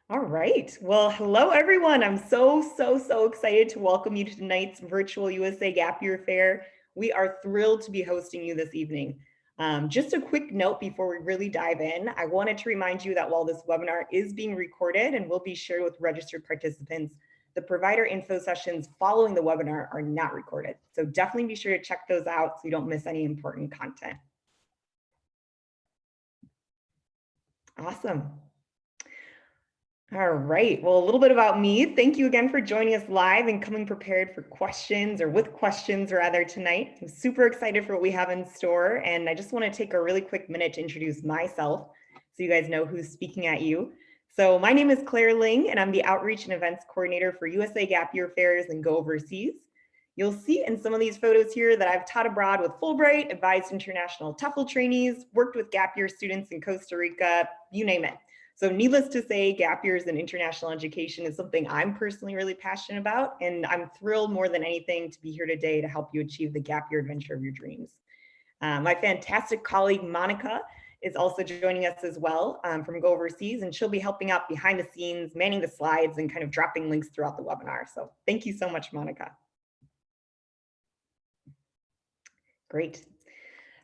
All right. Well, hello, everyone. I'm so excited to welcome you to tonight's virtual USA Gap Year Fair. We are thrilled to be hosting you this evening. Just a quick note before we really dive in, I wanted to remind you that while this webinar is being recorded and will be shared with registered participants, the provider info sessions following the webinar are not recorded. So definitely be sure to check those out so you don't miss any important content. Awesome. All right. Well, a little bit about me. Thank you again for joining us live and coming prepared for questions or with questions rather tonight. I'm super excited for what we have in store. And I just want to take a really quick minute to introduce myself so you guys know who's speaking at you. So my name is Claire Ling, and I'm the Outreach and Events Coordinator for USA Gap Year Fairs and Go Overseas. You'll see in some of these photos here that I've taught abroad with Fulbright, advised international TEFL trainees, worked with Gap Year students in Costa Rica, you name it. So needless to say, gap years and international education is something I'm personally really passionate about, and I'm thrilled more than anything to be here today to help you achieve the gap year adventure of your dreams. My fantastic colleague, Monica, is also joining us as well from Go Overseas, and she'll be helping out behind the scenes, manning the slides, and kind of dropping links throughout the webinar. So thank you so much, Monica. Great.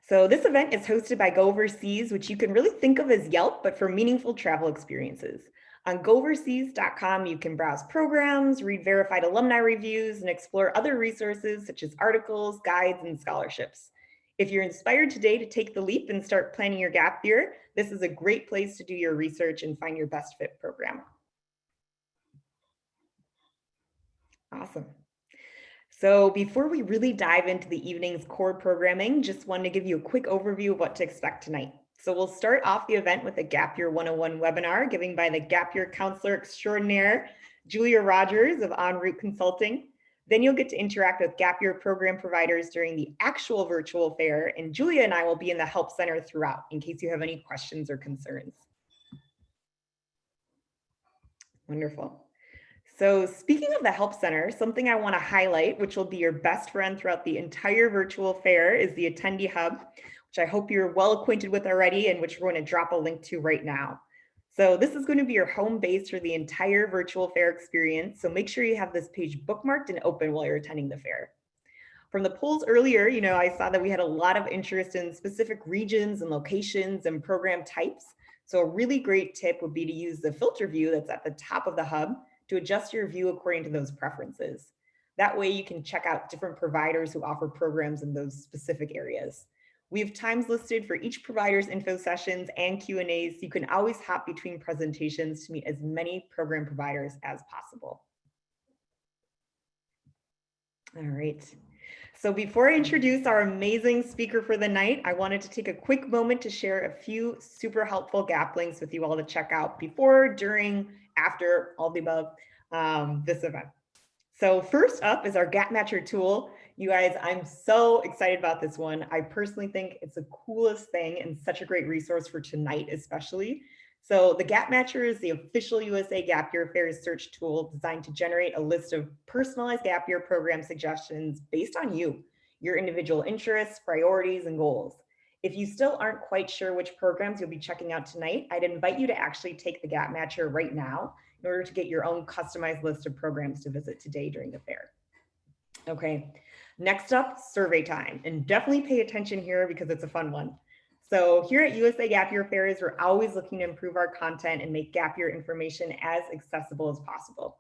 So this event is hosted by Go Overseas, which you can really think of as Yelp, but for meaningful travel experiences. On gooverseas.com, you can browse programs, read verified alumni reviews, and explore other resources such as articles, guides, and scholarships. If you're inspired today to take the leap and start planning your gap year, this is a great place to do your research and find your best fit program. Awesome. So before we really dive into the evening's core programming, just wanted to give you a quick overview of what to expect tonight. So we'll start off the event with a Gap Year 101 webinar given by the Gap Year Counselor Extraordinaire, Julia Rogers of En Route Consulting. Then you'll get to interact with Gap Year program providers during the actual virtual fair, and Julia and I will be in the Help Center throughout in case you have any questions or concerns. Wonderful. So speaking of the Help Center, something I want to highlight, which will be your best friend throughout the entire virtual fair, is the Attendee Hub, which I hope you're well acquainted with already and which we're going to drop a link to right now. So this is going to be your home base for the entire virtual fair experience. So make sure you have this page bookmarked and open while you're attending the fair. From the polls earlier, I saw that we had a lot of interest in specific regions and locations and program types. So a really great tip would be to use the filter view that's at the top of the hub to adjust your view according to those preferences. That way you can check out different providers who offer programs in those specific areas. We have times listed for each provider's info sessions and Q&As, so you can always hop between presentations to meet as many program providers as possible. All right. So before I introduce our amazing speaker for the night, I wanted to take a quick moment to share a few super helpful gap links with you all to check out before, during, after, all the above this event. So first up is our Gap Matcher tool. You guys, I'm so excited about this one. I personally think it's the coolest thing and such a great resource for tonight, especially. So the Gap Matcher is the official USA Gap Year Fairs search tool designed to generate a list of personalized gap year program suggestions based on you, your individual interests, priorities, and goals. If you still aren't quite sure which programs you'll be checking out tonight, I'd invite you to actually take the Gap Matcher right now in order to get your own customized list of programs to visit today during the fair. Okay, next up, survey time. And definitely pay attention here because it's a fun one. So here at USA Gap Year Fairs, we're always looking to improve our content and make gap year information as accessible as possible.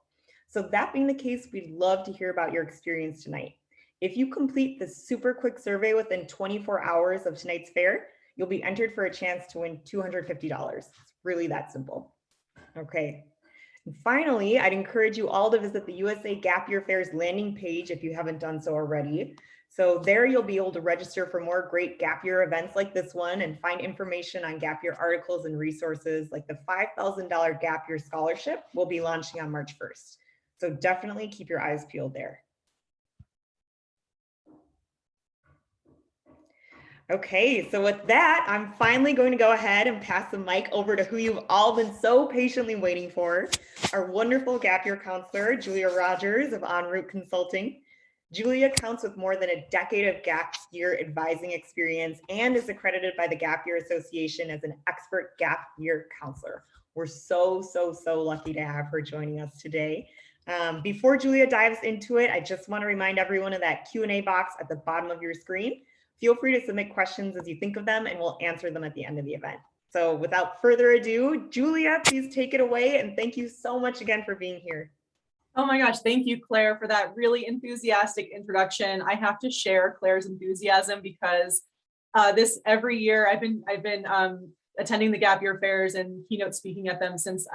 So that being the case, we'd love to hear about your experience tonight. If you complete this super quick survey within 24 hours of tonight's fair, you'll be entered for a chance to win $250. It's really that simple. Okay. And finally, I'd encourage you all to visit the USA Gap Year Fair's landing page if you haven't done so already. So there you'll be able to register for more great gap year events like this one and find information on gap year articles and resources like the $5,000 gap year scholarship we'll be launching on March 1st. So definitely keep your eyes peeled there. Okay, so with that, I'm finally going to go ahead and pass the mic over to who you've all been so patiently waiting for, our wonderful gap year counselor, Julia Rogers of En Route Consulting. Julia counts with more than a decade of gap year advising experience and is accredited by the Gap Year Association as an expert gap year counselor. We're so, so, so lucky to have her joining us today. Before Julia dives into it, I just want to remind everyone of that Q&A box at the bottom of your screen. Feel free to submit questions as you think of them, and we'll answer them at the end of the event. So without further ado, Julia, please take it away. And thank you so much again for being here. Oh my gosh, thank you, Claire, for that really enthusiastic introduction. I have to share Claire's enthusiasm because this every year I've been attending the Gap Year fairs and keynote speaking at them since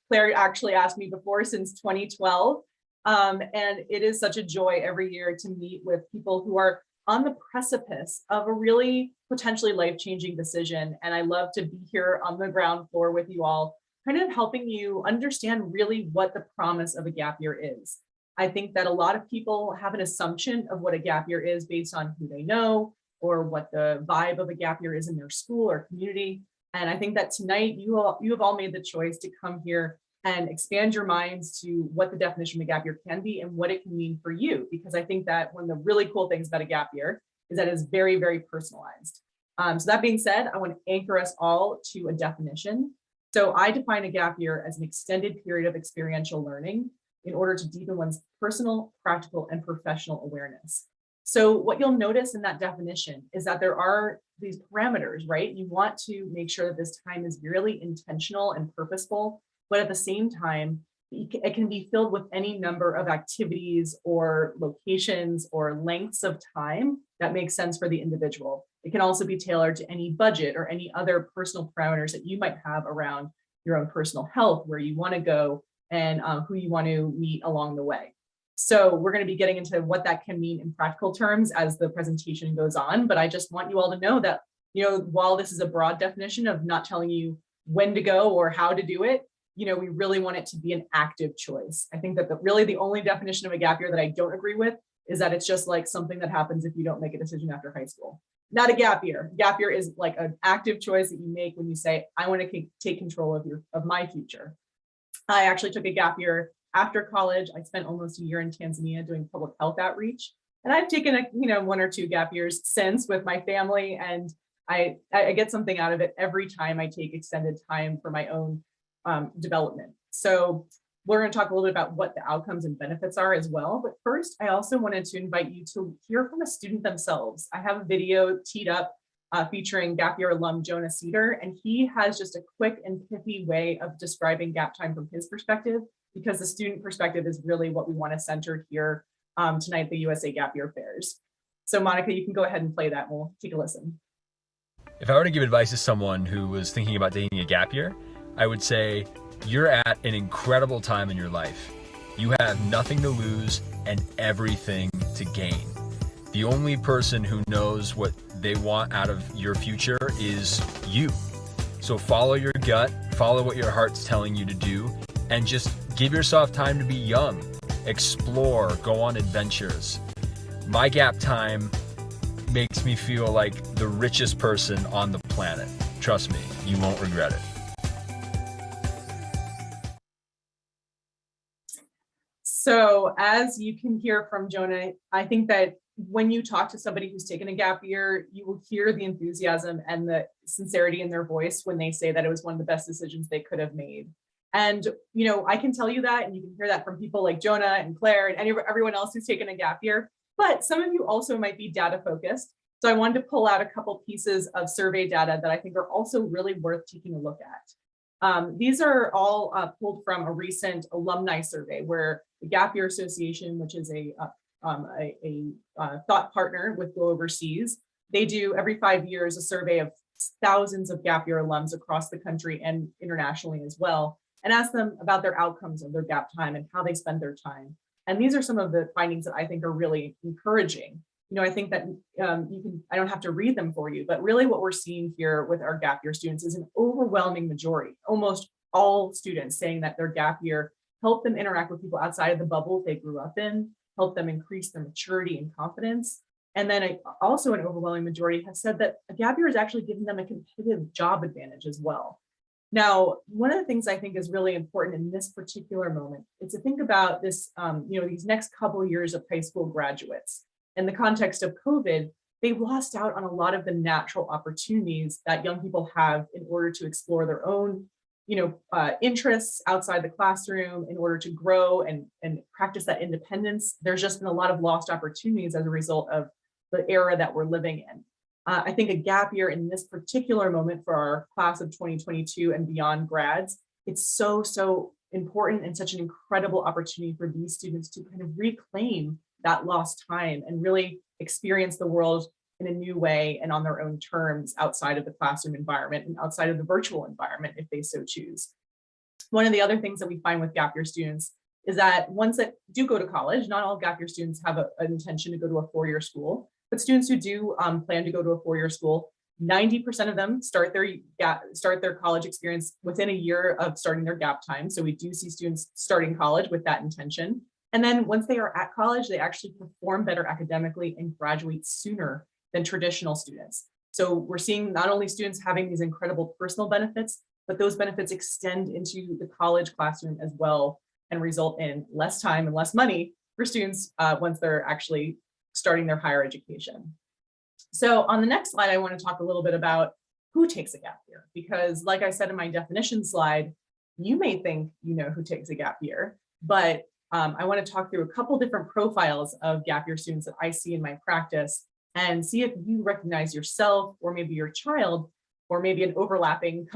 Claire actually asked me before, since 2012. And it is such a joy every year to meet with people who are on the precipice of a really potentially life-changing decision. And I love to be here on the ground floor with you all, kind of helping you understand really what the promise of a gap year is. I think that a lot of people have an assumption of what a gap year is based on who they know or what the vibe of a gap year is in their school or community. And I think that tonight you have all made the choice to come here and expand your minds to what the definition of a gap year can be and what it can mean for you. Because I think that one of the really cool things about a gap year is that it's very, very personalized. So that being said, I want to anchor us all to a definition. So I define a gap year as an extended period of experiential learning in order to deepen one's personal, practical, and professional awareness. So what you'll notice in that definition is that there are these parameters, right? You want to make sure that this time is really intentional and purposeful, but at the same time, it can be filled with any number of activities or locations or lengths of time that make sense for the individual. It can also be tailored to any budget or any other personal parameters that you might have around your own personal health, where you want to go and who you want to meet along the way. So we're going to be getting into what that can mean in practical terms as the presentation goes on. But I just want you all to know that, while this is a broad definition of not telling you when to go or how to do it, we really want it to be an active choice. I think that really the only definition of a gap year that I don't agree with is that it's just like something that happens if you don't make a decision after high school. Not a gap year. Gap year is like an active choice that you make when you say, I want to take control of my future. I actually took a gap year after college. I spent almost a year in Tanzania doing public health outreach. And I've taken one or two gap years since with my family, and I get something out of it every time I take extended time for my own development. So we're going to talk a little bit about what the outcomes and benefits are as well. But first, I also wanted to invite you to hear from a student themselves. I have a video teed up featuring gap year alum Jonah Cedar, and he has just a quick and pithy way of describing gap time from his perspective, because the student perspective is really what we want to center here tonight at the USA Gap Year Fairs. So Monica, you can go ahead and play that and we'll take a listen. If I were to give advice to someone who was thinking about taking a gap year, I would say you're at an incredible time in your life. You have nothing to lose and everything to gain. The only person who knows what they want out of your future is you. So follow your gut, follow what your heart's telling you to do, and just give yourself time to be young, explore, go on adventures. My gap time makes me feel like the richest person on the planet. Trust me, you won't regret it. So as you can hear from Jonah, I think that when you talk to somebody who's taken a gap year, you will hear the enthusiasm and the sincerity in their voice when they say that it was one of the best decisions they could have made. And, I can tell you that, and you can hear that from people like Jonah and Claire and everyone else who's taken a gap year. But some of you also might be data focused. So I wanted to pull out a couple pieces of survey data that I think are also really worth taking a look at. These are all pulled from a recent alumni survey where the Gap Year Association, which is a thought partner with Go Overseas, they do every 5 years a survey of thousands of gap year alums across the country and internationally as well, and ask them about their outcomes of their gap time and how they spend their time. And these are some of the findings that I think are really encouraging. I think that I don't have to read them for you, but really what we're seeing here with our gap year students is an overwhelming majority, almost all students saying that their gap year helped them interact with people outside of the bubble they grew up in, helped them increase their maturity and confidence. And then also an overwhelming majority have said that a gap year has actually given them a competitive job advantage as well. Now, one of the things I think is really important in this particular moment is to think about this, these next couple of years of high school graduates. In the context of COVID, they lost out on a lot of the natural opportunities that young people have in order to explore their own interests outside the classroom in order to grow and practice that independence. There's just been a lot of lost opportunities as a result of the era that we're living in. I think a gap year in this particular moment for our class of 2022 and beyond grads, it's so, so important and such an incredible opportunity for these students to kind of reclaim that lost time and really experience the world in a new way and on their own terms outside of the classroom environment and outside of the virtual environment if they so choose. One of the other things that we find with gap year students is that ones that do go to college, not all gap year students have an intention to go to a four-year school, but students who do plan to go to a four-year school, 90% of them start their college experience within a year of starting their gap time. So we do see students starting college with that intention. And then once they are at college, they actually perform better academically and graduate sooner than traditional students. So we're seeing not only students having these incredible personal benefits, but those benefits extend into the college classroom as well and result in less time and less money for students once they're actually starting their higher education. So on the next slide, I want to talk a little bit about who takes a gap year, because like I said in my definition slide, you may think you know who takes a gap year, but I want to talk through a couple different profiles of gap year students that I see in my practice and see if you recognize yourself or maybe your child or maybe an overlapping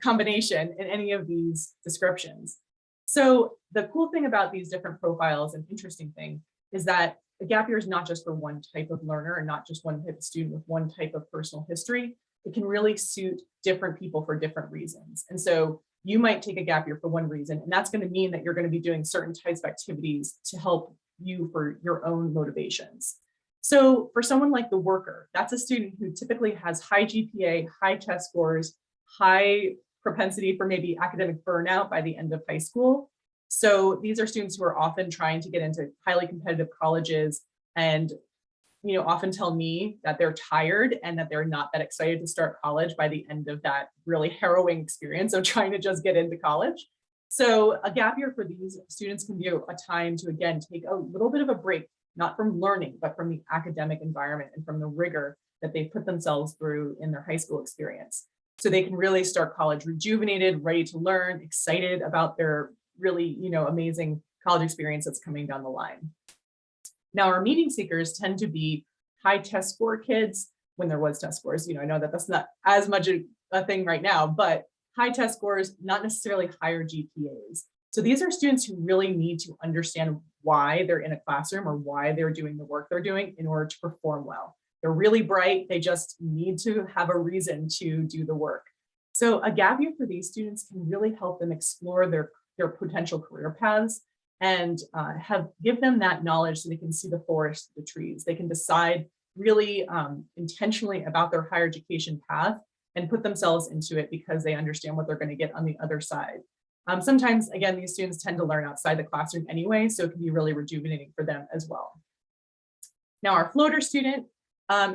combination in any of these descriptions. So the cool thing about these different profiles and interesting thing is that a gap year is not just for one type of learner and not just one type of student with one type of personal history. It can really suit different people for different reasons. And so you might take a gap year for one reason, and that's going to mean that you're going to be doing certain types of activities to help you for your own motivations. So for someone like the worker, that's a student who typically has high GPA, high test scores, high propensity for maybe academic burnout by the end of high school. So these are students who are often trying to get into highly competitive colleges and often tell me that they're tired and that they're not that excited to start college by the end of that really harrowing experience of trying to just get into college. So a gap year for these students can be a time to, again, take a little bit of a break, not from learning, but from the academic environment and from the rigor that they put themselves through in their high school experience. So they can really start college rejuvenated, ready to learn, excited about their really, amazing college experience that's coming down the line. Now, our meeting seekers tend to be high test score kids when there was test scores. I know that that's not as much a thing right now, but high test scores, not necessarily higher GPAs. So these are students who really need to understand why they're in a classroom or why they're doing the work they're doing in order to perform well. They're really bright. They just need to have a reason to do the work. So a gap year for these students can really help them explore their potential career paths and give them that knowledge so they can see the forest, the trees. They can decide really intentionally about their higher education path and put themselves into it because they understand what they're going to get on the other side. Sometimes, again, these students tend to learn outside the classroom anyway, so it can be really rejuvenating for them as well. Now, our floater student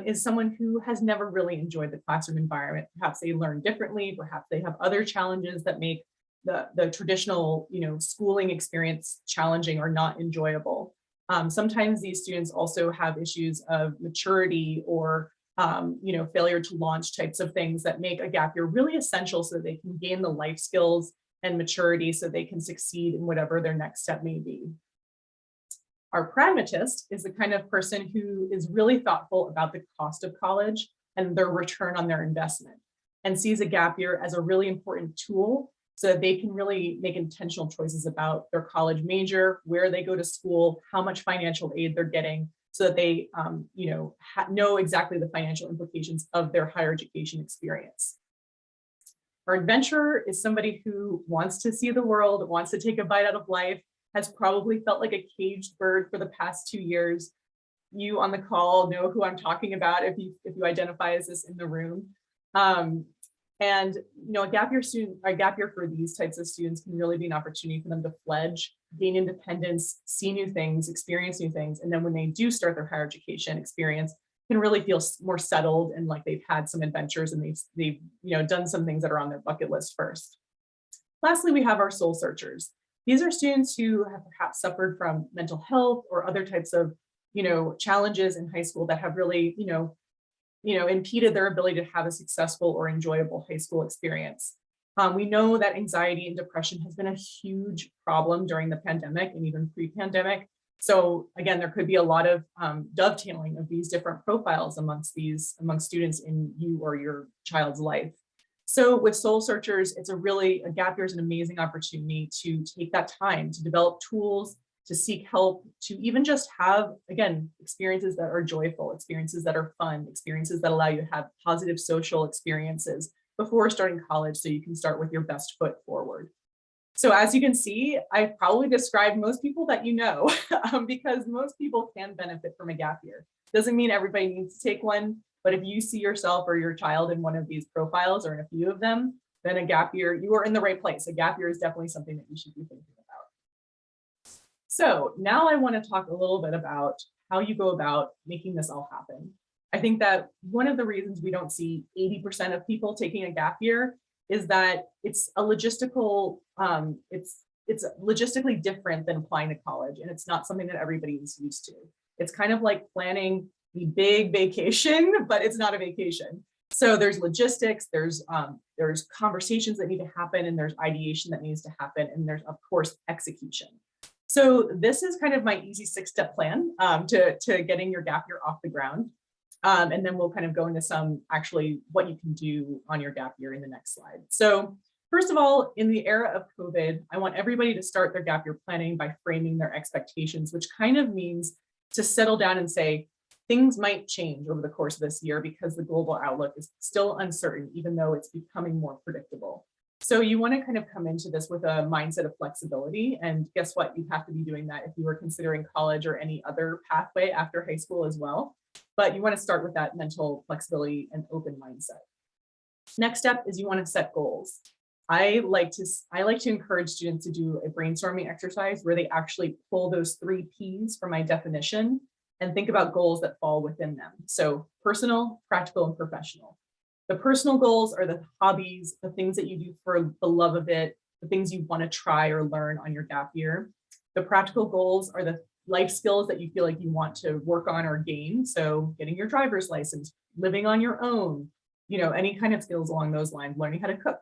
is someone who has never really enjoyed the classroom environment. Perhaps they learn differently, perhaps they have other challenges that make the traditional schooling experience challenging or not enjoyable. Sometimes these students also have issues of maturity or failure to launch types of things that make a gap year really essential so they can gain the life skills and maturity so they can succeed in whatever their next step may be. Our pragmatist is the kind of person who is really thoughtful about the cost of college and their return on their investment and sees a gap year as a really important tool so that they can really make intentional choices about their college major, where they go to school, how much financial aid they're getting, so that they know exactly the financial implications of their higher education experience. Our adventurer is somebody who wants to see the world, wants to take a bite out of life, has probably felt like a caged bird for the past 2 years. You on the call know who I'm talking about if you identify as this in the room. And a gap year for these types of students can really be an opportunity for them to fledge, gain independence, see new things, experience new things, and then when they do start their higher education experience, can really feel more settled and like they've had some adventures and they've done some things that are on their bucket list first. Lastly, we have our soul searchers. These are students who have perhaps suffered from mental health or other types of challenges in high school that have really impeded their ability to have a successful or enjoyable high school experience. We know that anxiety and depression has been a huge problem during the pandemic and even pre-pandemic. So again, there could be a lot of dovetailing of these different profiles amongst students in you or your child's life. So with Soul Searchers, a gap year is an amazing opportunity to take that time to develop tools, to seek help, to even just have, again, experiences that are joyful, experiences that are fun, experiences that allow you to have positive social experiences before starting college, so you can start with your best foot forward. So as you can see, I've probably described most people that you know, because most people can benefit from a gap year. Doesn't mean everybody needs to take one, but if you see yourself or your child in one of these profiles or in a few of them, then a gap year, you are in the right place. A gap year is definitely something that you should be thinking about. So now I want to talk a little bit about how you go about making this all happen. I think that one of the reasons we don't see 80% of people taking a gap year is that it's a logistical, it's logistically different than applying to college, and it's not something that everybody is used to. It's kind of like planning the big vacation, but it's not a vacation. So there's logistics, there's conversations that need to happen, and there's ideation that needs to happen, and there's of course execution. So this is kind of my easy 6-step plan to getting your gap year off the ground. And then we'll kind of go into some actually what you can do on your gap year in the next slide. So first of all, in the era of COVID, I want everybody to start their gap year planning by framing their expectations, which kind of means to settle down and say, things might change over the course of this year because the global outlook is still uncertain, even though it's becoming more predictable. So you want to kind of come into this with a mindset of flexibility. And guess what? You have to be doing that if you were considering college or any other pathway after high school as well. But you want to start with that mental flexibility and open mindset. Next step is you want to set goals. I like to encourage students to do a brainstorming exercise where they actually pull those 3 P's from my definition and think about goals that fall within them. So personal, practical, and professional. The personal goals are the hobbies, the things that you do for the love of it, the things you want to try or learn on your gap year. The practical goals are the life skills that you feel like you want to work on or gain. So getting your driver's license, living on your own, any kind of skills along those lines, learning how to cook.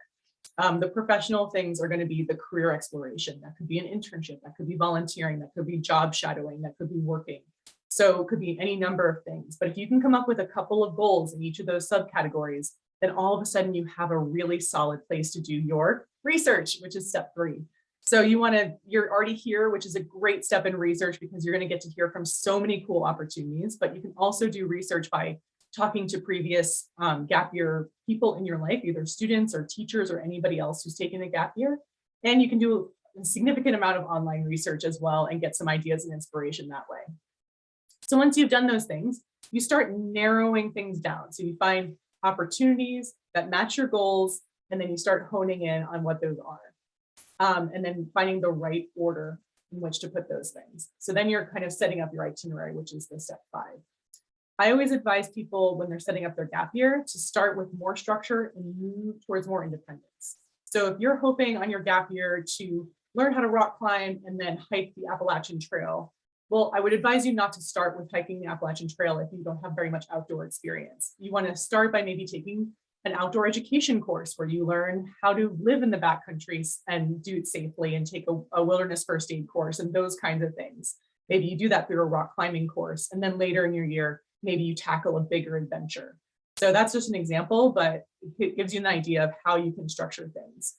The professional things are going to be the career exploration. That could be an internship, that could be volunteering, that could be job shadowing, that could be working. So it could be any number of things. But if you can come up with a couple of goals in each of those subcategories, then all of a sudden you have a really solid place to do your research, which is step 3. So you're already here, which is a great step in research because you're going to get to hear from so many cool opportunities, but you can also do research by talking to previous gap year people in your life, either students or teachers or anybody else who's taken a gap year. And you can do a significant amount of online research as well and get some ideas and inspiration that way. So once you've done those things, you start narrowing things down. So you find opportunities that match your goals, and then you start honing in on what those are. And then finding the right order in which to put those things. So then you're kind of setting up your itinerary, which is the step 5. I always advise people when they're setting up their gap year to start with more structure and move towards more independence. So if you're hoping on your gap year to learn how to rock climb and then hike the Appalachian Trail, well, I would advise you not to start with hiking the Appalachian Trail if you don't have very much outdoor experience. You want to start by maybe taking an outdoor education course where you learn how to live in the backcountry and do it safely, and take a wilderness first aid course and those kinds of things. Maybe you do that through a rock climbing course, and then later in your year, maybe you tackle a bigger adventure. So that's just an example, but it gives you an idea of how you can structure things.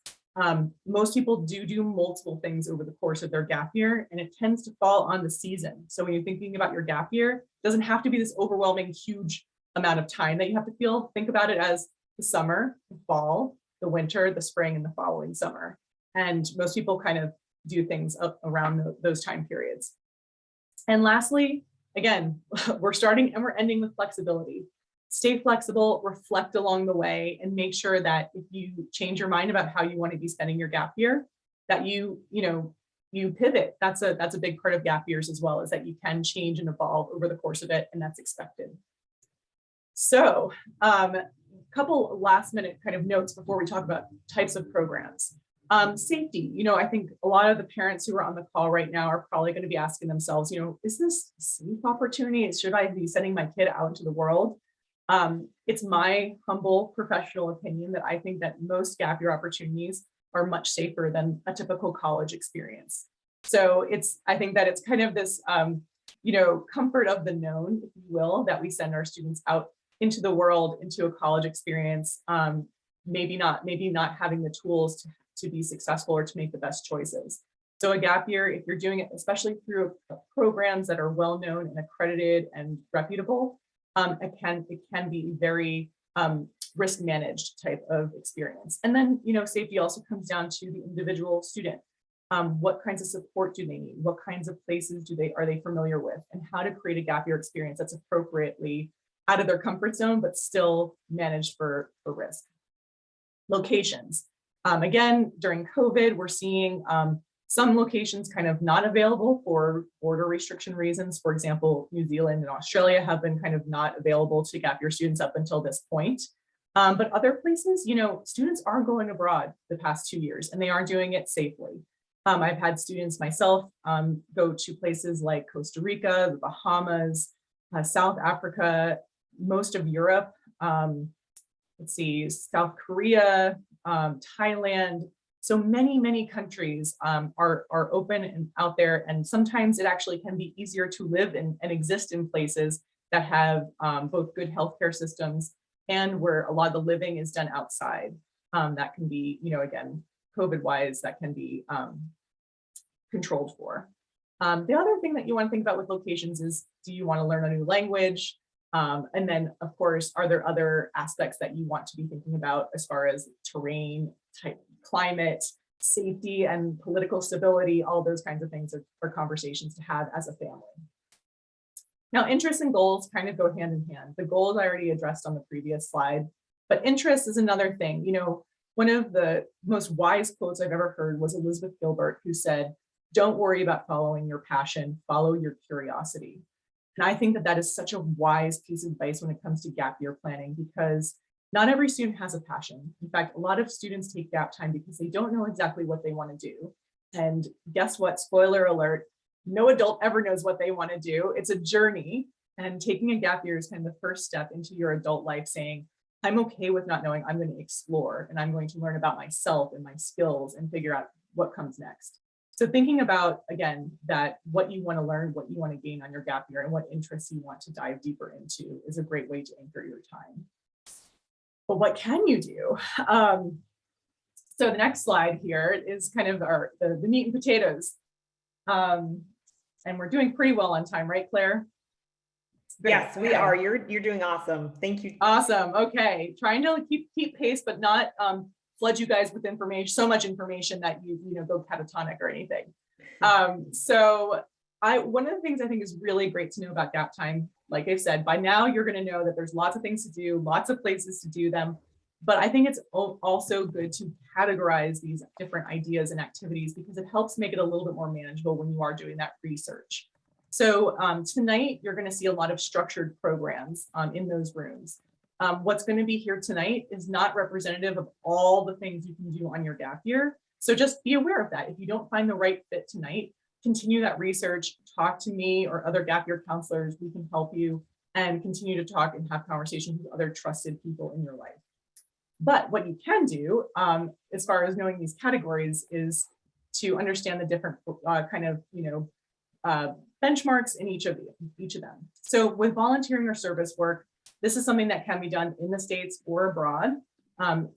Most people do multiple things over the course of their gap year, and it tends to fall on the season. So when you're thinking about your gap year, it doesn't have to be this overwhelming, huge amount of time that you have to feel. Think about it as the summer, the fall, the winter, the spring, and the following summer. And most people kind of do things around those time periods. And lastly, again, we're starting and we're ending with flexibility. Stay flexible, reflect along the way, and make sure that if you change your mind about how you want to be spending your gap year, that you pivot. That's a big part of gap years as well, is that you can change and evolve over the course of it, and that's expected. So couple last minute kind of notes before we talk about types of programs. Safety, I think a lot of the parents who are on the call right now are probably going to be asking themselves, is this a safe opportunity? Should I be sending my kid out into the world? It's my humble professional opinion that I think that most gap year opportunities are much safer than a typical college experience. So I think that it's kind of this, comfort of the known, if you will, that we send our students out into the world, into a college experience, maybe not having the tools to be successful or to make the best choices. So a gap year, if you're doing it, especially through programs that are well-known and accredited and reputable, it can be very risk managed type of experience. And then, safety also comes down to the individual student. What kinds of support do they need? What kinds of places are they familiar with? And how to create a gap year experience that's appropriately out of their comfort zone, but still managed for risk. Locations. Again, during COVID, we're seeing some locations kind of not available for border restriction reasons. For example, New Zealand and Australia have been kind of not available to gap year students up until this point. But other places, students are going abroad the past 2 years and they are doing it safely. I've had students myself go to places like Costa Rica, the Bahamas, South Africa, most of Europe, South Korea, Thailand. So many countries are open and out there, and sometimes it actually can be easier to live and exist in places that have both good healthcare systems and where a lot of the living is done outside. That can be, again, COVID-wise, that can be controlled for. The other thing that you want to think about with locations is, do you want to learn a new language? And then, of course, are there other aspects that you want to be thinking about as far as terrain, type, climate, safety, and political stability? All those kinds of things are conversations to have as a family. Now, interests and goals kind of go hand in hand. The goals I already addressed on the previous slide, but interest is another thing. One of the most wise quotes I've ever heard was Elizabeth Gilbert, who said, "Don't worry about following your passion, follow your curiosity." And I think that is such a wise piece of advice when it comes to gap year planning, because not every student has a passion. In fact, a lot of students take gap time because they don't know exactly what they want to do. And guess what? Spoiler alert, no adult ever knows what they want to do. It's a journey. And taking a gap year is kind of the first step into your adult life, saying, I'm okay with not knowing. I'm going to explore and I'm going to learn about myself and my skills and figure out what comes next. So thinking about, again, that what you want to learn, what you want to gain on your gap year, and what interests you want to dive deeper into is a great way to anchor your time. But what can you do? So the next slide here is kind of the meat and potatoes. And we're doing pretty well on time, right, Claire? Yes, we are. You're doing awesome. Thank you. Awesome. Okay, trying to keep pace, but not flood you guys with information, so much information that you go catatonic or anything. So one of the things I think is really great to know about gap time, like I said, by now you're going to know that there's lots of things to do, lots of places to do them. But I think it's also good to categorize these different ideas and activities because it helps make it a little bit more manageable when you are doing that research. So tonight, you're going to see a lot of structured programs in those rooms. What's going to be here tonight is not representative of all the things you can do on your gap year. So just be aware of that. If you don't find the right fit tonight, continue that research, talk to me or other gap year counselors. We can help you and continue to talk and have conversations with other trusted people in your life. But what you can do as far as knowing these categories is to understand the different benchmarks in each of them. So with volunteering or service work, this is something that can be done in the States or abroad.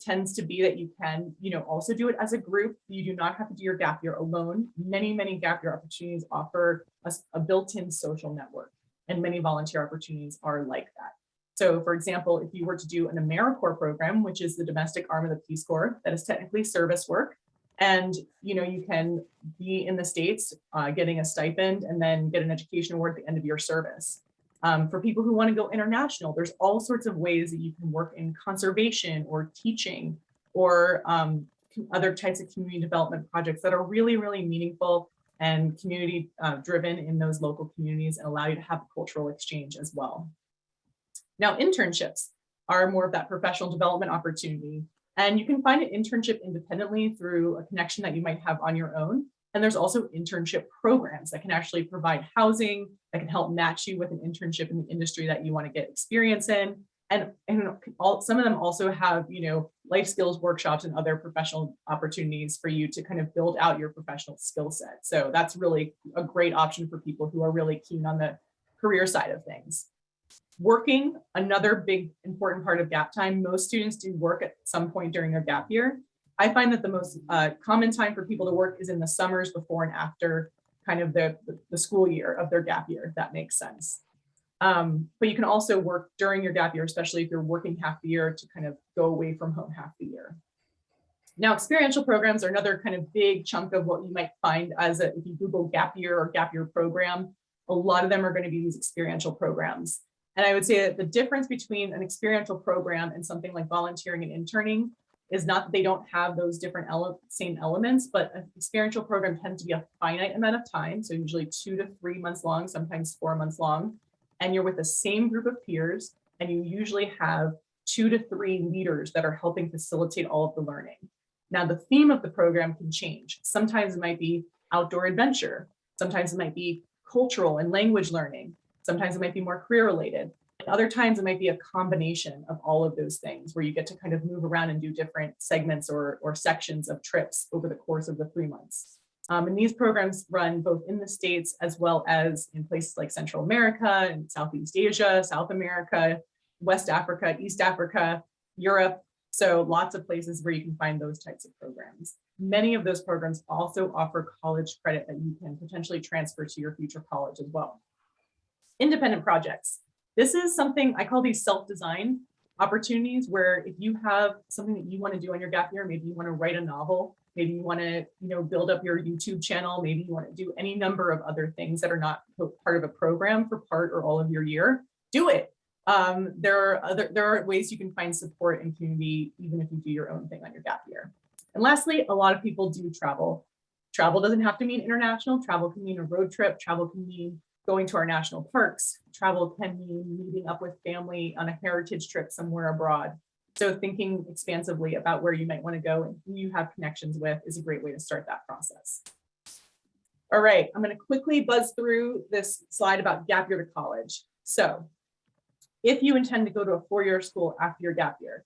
Tends to be that you can, also do it as a group. You do not have to do your gap year alone. Many gap year opportunities offer a built-in social network, and many volunteer opportunities are like that. So for example, if you were to do an AmeriCorps program, which is the domestic arm of the Peace Corps, that is technically service work. And you can be in the States getting a stipend and then get an education award at the end of your service. For people who want to go international, there's all sorts of ways that you can work in conservation or teaching or other types of community development projects that are really meaningful and community driven in those local communities and allow you to have a cultural exchange as well. Now, internships are more of that professional development opportunity. And you can find an internship independently through a connection that you might have on your own. And there's also internship programs that can actually provide housing, that can help match you with an internship in the industry that you want to get experience in. some of them also have, life skills workshops and other professional opportunities for you to kind of build out your professional skill set. So that's really a great option for people who are really keen on the career side of things. Working, another big important part of gap time. Most students do work at some point during their gap year. I find that the most common time for people to work is in the summers before and after kind of the school year of their gap year, if that makes sense. But you can also work during your gap year, especially if you're working half the year, to kind of go away from home half the year. Now, experiential programs are another kind of big chunk of what you might find if you Google gap year or gap year program, a lot of them are going to be these experiential programs. And I would say that the difference between an experiential program and something like volunteering and interning is not that they don't have those different same elements, but an experiential program tends to be a finite amount of time. So usually 2 to 3 months long, sometimes 4 months long. And you're with the same group of peers, and you usually have 2 to 3 leaders that are helping facilitate all of the learning. Now, the theme of the program can change. Sometimes it might be outdoor adventure. Sometimes it might be cultural and language learning. Sometimes it might be more career related. Other times it might be a combination of all of those things where you get to kind of move around and do different segments or sections of trips over the course of the 3 months. And these programs run both in the States as well as in places like Central America and Southeast Asia, South America, West Africa, East Africa, Europe. So lots of places where you can find those types of programs. Many of those programs also offer college credit that you can potentially transfer to your future college as well. Independent projects. This is something I call these self-design opportunities, where if you have something that you want to do on your gap year, maybe you want to write a novel, maybe you want to build up your YouTube channel, maybe you want to do any number of other things that are not part of a program for part or all of your year, do it. There are ways you can find support and community even if you do your own thing on your gap year. And lastly, a lot of people do travel. Travel doesn't have to mean international. Travel can mean a road trip. Travel can mean going to our national parks. Travel can mean meeting up with family on a heritage trip somewhere abroad. So thinking expansively about where you might want to go and who you have connections with is a great way to start that process. All right, I'm going to quickly buzz through this slide about gap year to college. So if you intend to go to a 4-year school after your gap year,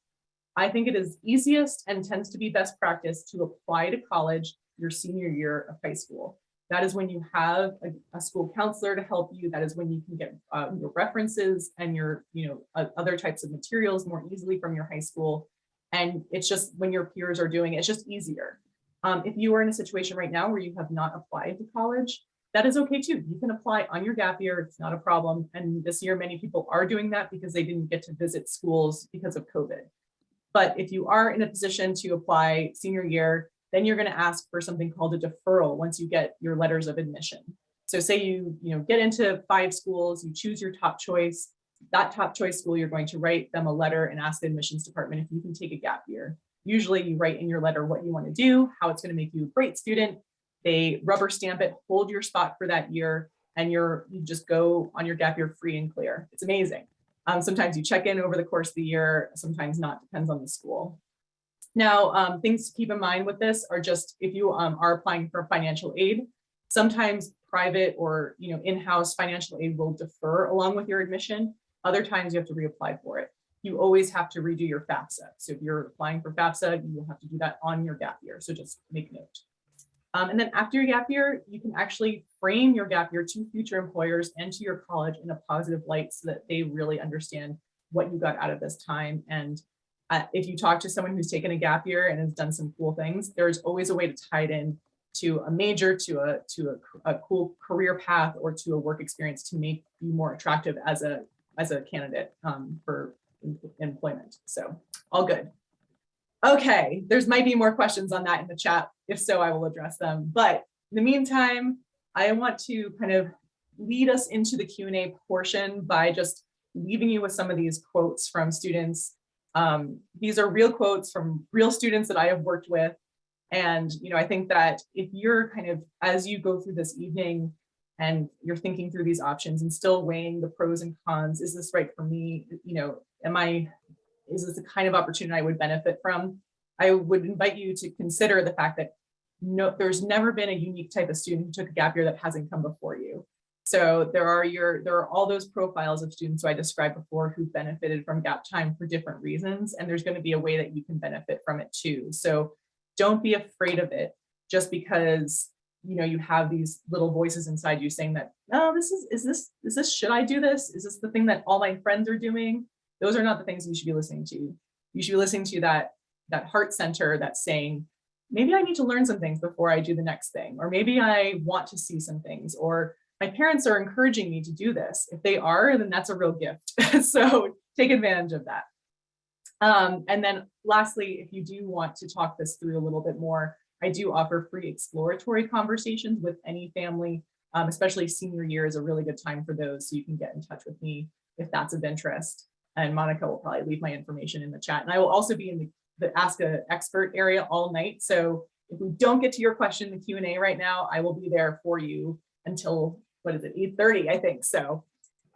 I think it is easiest and tends to be best practice to apply to college your senior year of high school. That is when you have a school counselor to help you. That is when you can get your references and your other types of materials more easily from your high school. And it's just when your peers are doing it, it's just easier. If you are in a situation right now where you have not applied to college, that is okay too. You can apply on your gap year. It's not a problem. And this year, many people are doing that because they didn't get to visit schools because of COVID. But if you are in a position to apply senior year, then you're going to ask for something called a deferral once you get your letters of admission. So say you get into 5 schools, you choose your top choice. That top choice school, you're going to write them a letter and ask the admissions department if you can take a gap year. Usually you write in your letter what you want to do, how it's going to make you a great student. They rubber stamp it, hold your spot for that year, and you just go on your gap year free and clear. It's amazing. Sometimes you check in over the course of the year, sometimes not, depends on the school. Now, things to keep in mind with this are just if you are applying for financial aid, sometimes private or in-house financial aid will defer along with your admission. Other times you have to reapply for it. You always have to redo your FAFSA. So if you're applying for FAFSA, you will have to do that on your gap year. So just make note. And then after your gap year, you can actually frame your gap year to future employers and to your college in a positive light so that they really understand what you got out of this time. And if you talk to someone who's taken a gap year and has done some cool things, there's always a way to tie it in to a major, to a cool career path, or to a work experience to make you more attractive as a candidate for employment. So all good. Okay, there's might be more questions on that in the chat. If so, I will address them. But in the meantime, I want to kind of lead us into the Q&A portion by just leaving you with some of these quotes from students. These are real quotes from real students that I have worked with. And I think that if you're kind of, as you go through this evening and you're thinking through these options and still weighing the pros and cons, is this right for me? Is this the kind of opportunity I would benefit from? I would invite you to consider the fact that there's never been a unique type of student who took a gap year that hasn't come before you. So there are all those profiles of students who I described before who benefited from gap time for different reasons, and there's going to be a way that you can benefit from it too. So don't be afraid of it just because you have these little voices inside you saying that, oh, this should I do this? Is this the thing that all my friends are doing? Those are not the things you should be listening to. You should be listening to that heart center that's saying, maybe I need to learn some things before I do the next thing, or maybe I want to see some things, or my parents are encouraging me to do this. If they are, then that's a real gift. So take advantage of that. And then lastly, if you do want to talk this through a little bit more, I do offer free exploratory conversations with any family, especially senior year is a really good time for those. So you can get in touch with me if that's of interest. And Monica will probably leave my information in the chat. And I will also be in the Ask an Expert area all night. So if we don't get to your question in the Q&A right now, I will be there for you until, 8:30, I think. So,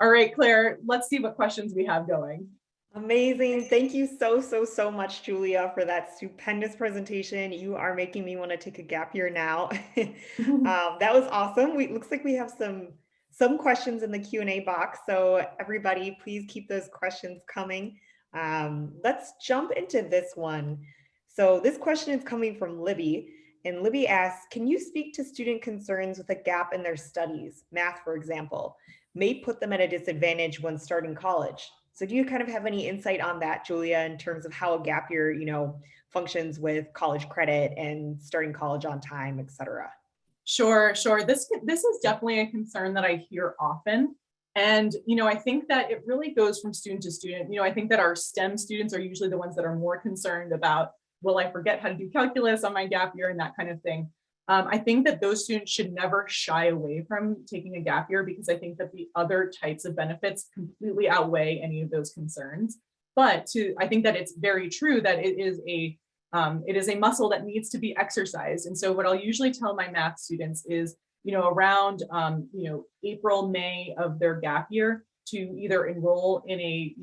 all right, Claire, let's see what questions we have going. Amazing. Thank you so much, Julia, for that stupendous presentation. You are making me want to take a gap year now. That was awesome. Looks like we have some questions in the Q&A box. So everybody, please keep those questions coming. Let's jump into this one. So this question is coming from Libby. And Libby asks, can you speak to student concerns with a gap in their studies? Math, for example, may put them at a disadvantage when starting college. So do you kind of have any insight on that, Julia, in terms of how a gap year, functions with college credit and starting college on time, et cetera? Sure. This is definitely a concern that I hear often. And, I think that it really goes from student to student. I think that our STEM students are usually the ones that are more concerned about, will I forget how to do calculus on my gap year and that kind of thing. I think that those students should never shy away from taking a gap year because I think that the other types of benefits completely outweigh any of those concerns. But I think that it's very true that it is a muscle that needs to be exercised. And so what I'll usually tell my math students is, around, April, May of their gap year to either enroll in a,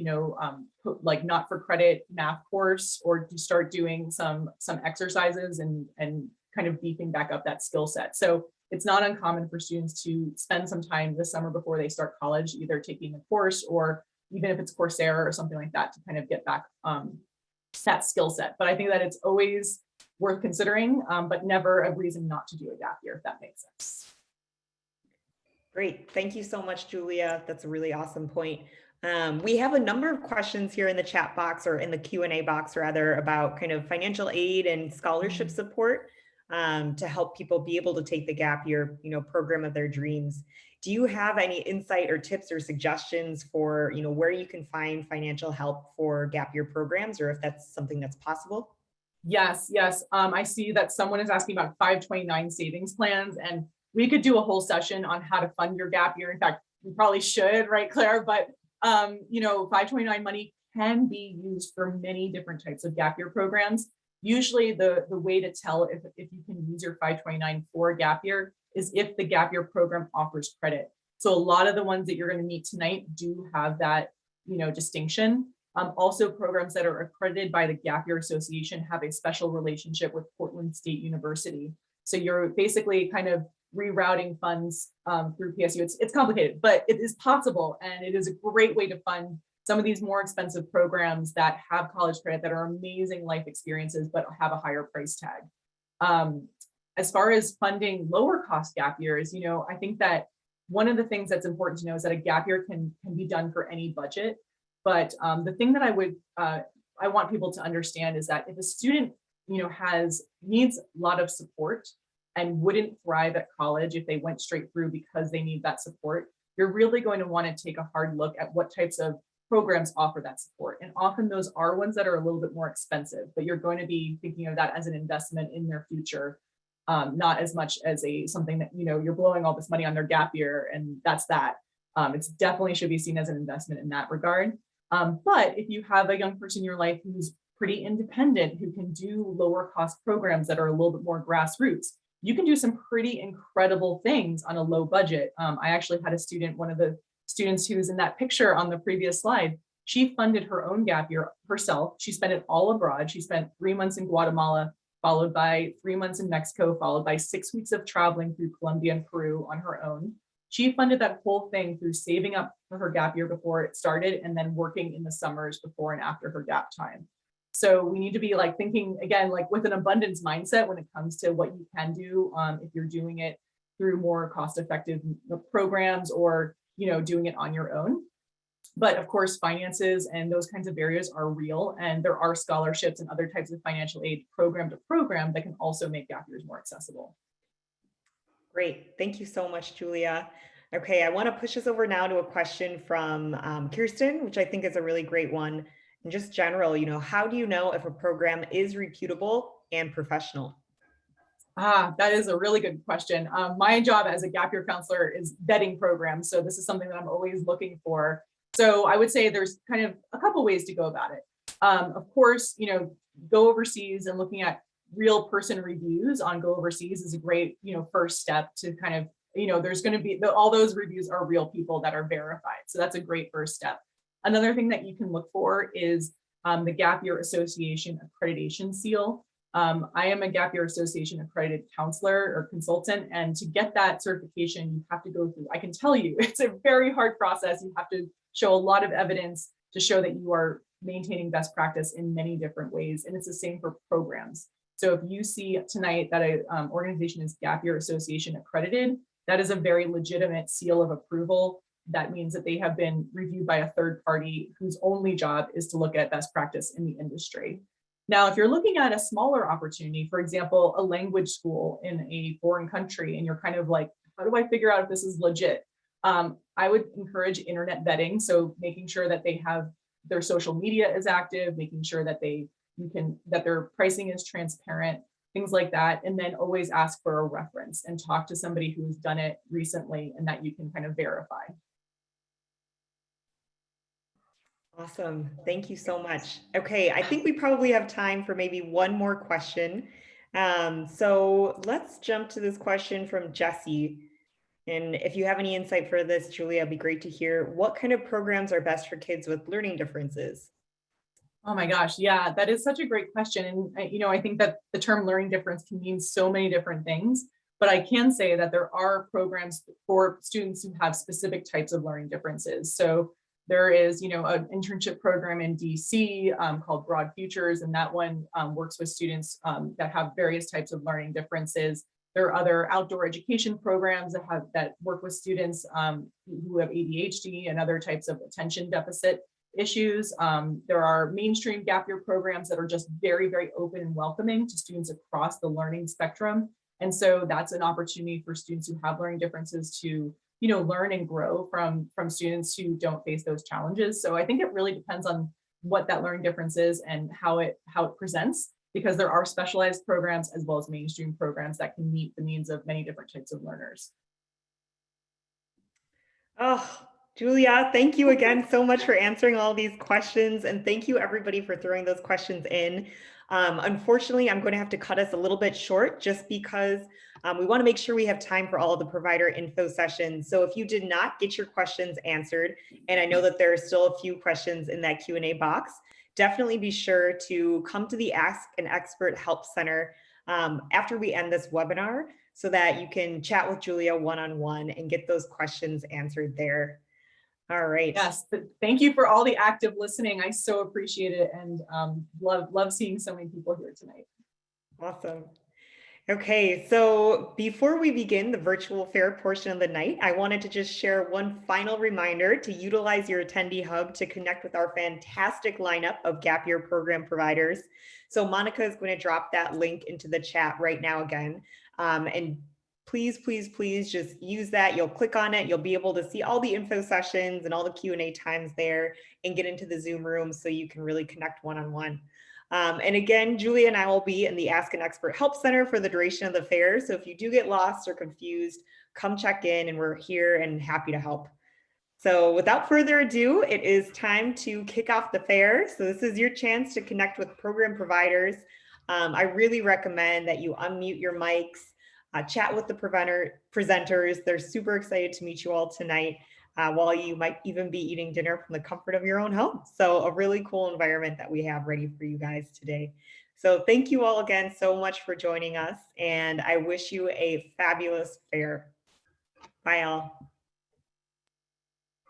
like not for credit math course or to start doing some exercises and kind of beefing back up that skill set. So it's not uncommon for students to spend some time this summer before they start college, either taking a course or even if it's Coursera or something like that to kind of get back that skill set. But I think that it's always worth considering, but never a reason not to do a gap year, if that makes sense. Great. Thank you so much, Julia. That's a really awesome point. We have a number of questions here in the chat box or in the Q&A box rather about kind of financial aid and scholarship support to help people be able to take the gap year, program of their dreams. Do you have any insight or tips or suggestions for, where you can find financial help for gap year programs or if that's something that's possible? Yes. I see that someone is asking about 529 savings plans, and we could do a whole session on how to fund your gap year. In fact, we probably should, right, Claire? But 529 money can be used for many different types of gap year programs. Usually the way to tell if you can use your 529 for a gap year is if the gap year program offers credit. So a lot of the ones that you're going to meet tonight do have that, distinction. Also, programs that are accredited by the Gap Year Association have a special relationship with Portland State University. So you're basically kind of rerouting funds through PSU. It's complicated, but it is possible. And it is a great way to fund some of these more expensive programs that have college credit that are amazing life experiences, but have a higher price tag. As far as funding lower cost gap years, I think that one of the things that's important to know is that a gap year can be done for any budget. But the thing that I want people to understand is that if a student, needs a lot of support and wouldn't thrive at college if they went straight through because they need that support, you're really going to want to take a hard look at what types of programs offer that support. And often those are ones that are a little bit more expensive, but you're going to be thinking of that as an investment in their future, not as much as something that, you're blowing all this money on their gap year and that's that. It's definitely should be seen as an investment in that regard. But if you have a young person in your life who's pretty independent, who can do lower cost programs that are a little bit more grassroots, you can do some pretty incredible things on a low budget. I actually had a student, one of the students who was in that picture on the previous slide, she funded her own gap year herself. She spent it all abroad. She spent 3 months in Guatemala, followed by 3 months in Mexico, followed by 6 weeks of traveling through Colombia and Peru on her own. She funded that whole thing through saving up for her gap year before it started and then working in the summers before and after her gap time. So we need to be like thinking again, like with an abundance mindset when it comes to what you can do if you're doing it through more cost-effective programs or doing it on your own. But of course, finances and those kinds of barriers are real, and there are scholarships and other types of financial aid program to program that can also make gap years more accessible. Great. Thank you so much, Julia. Okay, I want to push us over now to a question from Kirsten, which I think is a really great one. And just general, how do you know if a program is reputable and professional? That is a really good question. My job as a gap year counselor is vetting programs. So this is something that I'm always looking for. So I would say there's kind of a couple ways to go about it. Of course, go overseas and looking at real person reviews on Go Overseas is a great, first step to kind of, there's going to be all those reviews are real people that are verified. So that's a great first step. Another thing that you can look for is the Gap Year Association accreditation seal. I am a Gap Year Association accredited counselor or consultant, and to get that certification, you have to go through, I can tell you, it's a very hard process. You have to show a lot of evidence to show that you are maintaining best practice in many different ways. And it's the same for programs. So if you see tonight that an organization is Gap Year Association accredited, that is a very legitimate seal of approval. That means that they have been reviewed by a third party whose only job is to look at best practice in the industry. Now, if you're looking at a smaller opportunity, for example, a language school in a foreign country, and you're kind of like, how do I figure out if this is legit? I would encourage internet vetting. So making sure that they have their social media is active, making sure that that their pricing is transparent, things like that. And then always ask for a reference and talk to somebody who's done it recently and that you can kind of verify. Awesome. Thank you so much. Okay, I think we probably have time for maybe one more question. So let's jump to this question from Jesse. And if you have any insight for this, Julia, it'd be great to hear. What kind of programs are best for kids with learning differences? Oh my gosh, yeah, that is such a great question. And I think that the term learning difference can mean so many different things, but I can say that there are programs for students who have specific types of learning differences. So there is, an internship program in DC called Broad Futures, and that one works with students that have various types of learning differences. There are other outdoor education programs that work with students who have ADHD and other types of attention deficit issues. There are mainstream gap year programs that are just very, very open and welcoming to students across the learning spectrum. And so that's an opportunity for students who have learning differences to learn and grow from students who don't face those challenges. So I think it really depends on what that learning difference is and how it presents, because there are specialized programs as well as mainstream programs that can meet the needs of many different types of learners. Oh, Julia, thank you again so much for answering all these questions. And thank you everybody for throwing those questions in. Unfortunately, I'm going to have to cut us a little bit short just because we want to make sure we have time for all of the provider info sessions. So if you did not get your questions answered, and I know that there are still a few questions in that Q&A box, definitely be sure to come to the Ask an Expert Help Center after we end this webinar so that you can chat with Julia one-on-one and get those questions answered there. All right. Yes, thank you for all the active listening. I so appreciate it, and love seeing so many people here tonight. Awesome. Okay, so before we begin the virtual fair portion of the night, I wanted to just share one final reminder to utilize your attendee hub to connect with our fantastic lineup of gap year program providers. So Monica is going to drop that link into the chat right now again. And please, please, please just use that. You'll click on it. You'll be able to see all the info sessions and all the Q&A times there and get into the Zoom room so you can really connect one-on-one. And again, Julia and I will be in the Ask an Expert Help Center for the duration of the fair. So if you do get lost or confused, come check in and we're here and happy to help. So without further ado, it is time to kick off the fair. So this is your chance to connect with program providers. I really recommend that you unmute your mics, chat with the presenters. They're super excited to meet you all tonight. While you might even be eating dinner from the comfort of your own home. So a really cool environment that we have ready for you guys today. So thank you all again so much for joining us, and I wish you a fabulous fair. Bye all.